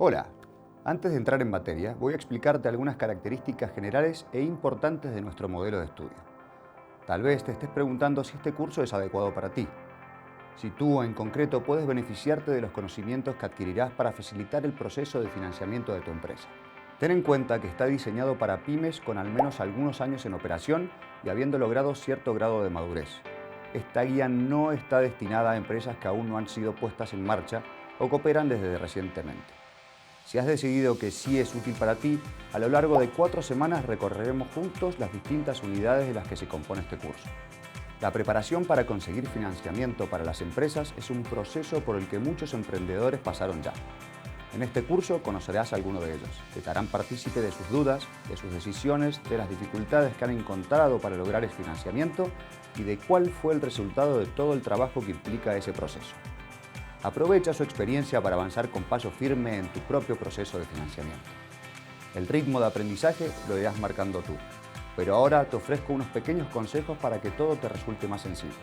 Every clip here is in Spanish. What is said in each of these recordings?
Hola, antes de entrar en materia, voy a explicarte algunas características generales e importantes de nuestro modelo de estudio. Tal vez te estés preguntando si este curso es adecuado para ti. Si tú, en concreto, puedes beneficiarte de los conocimientos que adquirirás para facilitar el proceso de financiamiento de tu empresa. Ten en cuenta que está diseñado para pymes con al menos algunos años en operación y habiendo logrado cierto grado de madurez. Esta guía no está destinada a empresas que aún no han sido puestas en marcha o que operan desde recientemente. Si has decidido que sí es útil para ti, a lo largo de 4 semanas recorreremos juntos las distintas unidades de las que se compone este curso. La preparación para conseguir financiamiento para las empresas es un proceso por el que muchos emprendedores pasaron ya. En este curso conocerás a alguno de ellos, que te harán partícipe de sus dudas, de sus decisiones, de las dificultades que han encontrado para lograr el financiamiento y de cuál fue el resultado de todo el trabajo que implica ese proceso. Aprovecha su experiencia para avanzar con paso firme en tu propio proceso de financiamiento. El ritmo de aprendizaje lo irás marcando tú, pero ahora te ofrezco unos pequeños consejos para que todo te resulte más sencillo.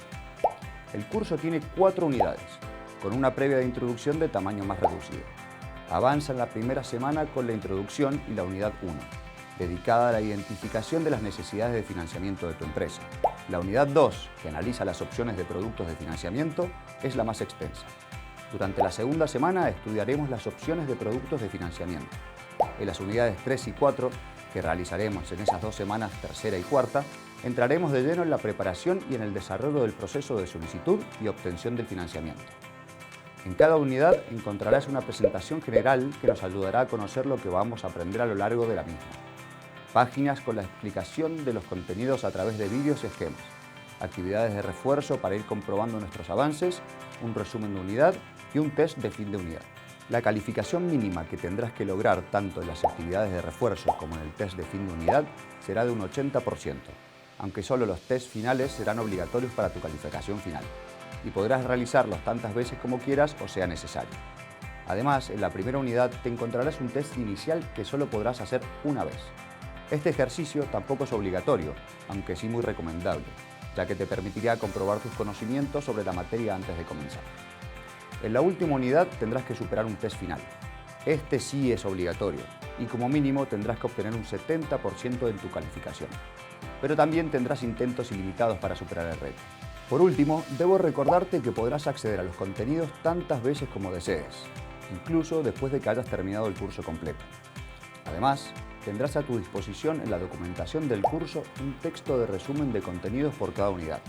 El curso tiene 4 unidades, con una previa de introducción de tamaño más reducido. Avanza en la primera semana con la introducción y la unidad 1, dedicada a la identificación de las necesidades de financiamiento de tu empresa. La unidad 2, que analiza las opciones de productos de financiamiento, es la más extensa. Durante la segunda semana estudiaremos las opciones de productos de financiamiento. En las unidades 3 y 4, que realizaremos en esas 2 semanas, tercera y cuarta, entraremos de lleno en la preparación y en el desarrollo del proceso de solicitud y obtención del financiamiento. En cada unidad encontrarás una presentación general que nos ayudará a conocer lo que vamos a aprender a lo largo de la misma. Páginas con la explicación de los contenidos a través de vídeos y esquemas. Actividades de refuerzo para ir comprobando nuestros avances, un resumen de unidad y un test de fin de unidad. La calificación mínima que tendrás que lograr tanto en las actividades de refuerzo como en el test de fin de unidad será de un 80%, aunque solo los test finales serán obligatorios para tu calificación final y podrás realizarlos tantas veces como quieras o sea necesario. Además, en la primera unidad te encontrarás un test inicial que solo podrás hacer una vez. Este ejercicio tampoco es obligatorio, aunque sí muy recomendable, ya que te permitirá comprobar tus conocimientos sobre la materia antes de comenzar. En la última unidad tendrás que superar un test final. Este sí es obligatorio y como mínimo tendrás que obtener un 70% en tu calificación. Pero también tendrás intentos ilimitados para superar el reto. Por último, debo recordarte que podrás acceder a los contenidos tantas veces como desees, incluso después de que hayas terminado el curso completo. Además, tendrás a tu disposición en la documentación del curso un texto de resumen de contenidos por cada unidad,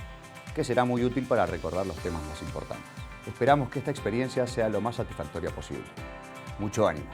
que será muy útil para recordar los temas más importantes. Esperamos que esta experiencia sea lo más satisfactoria posible. Mucho ánimo.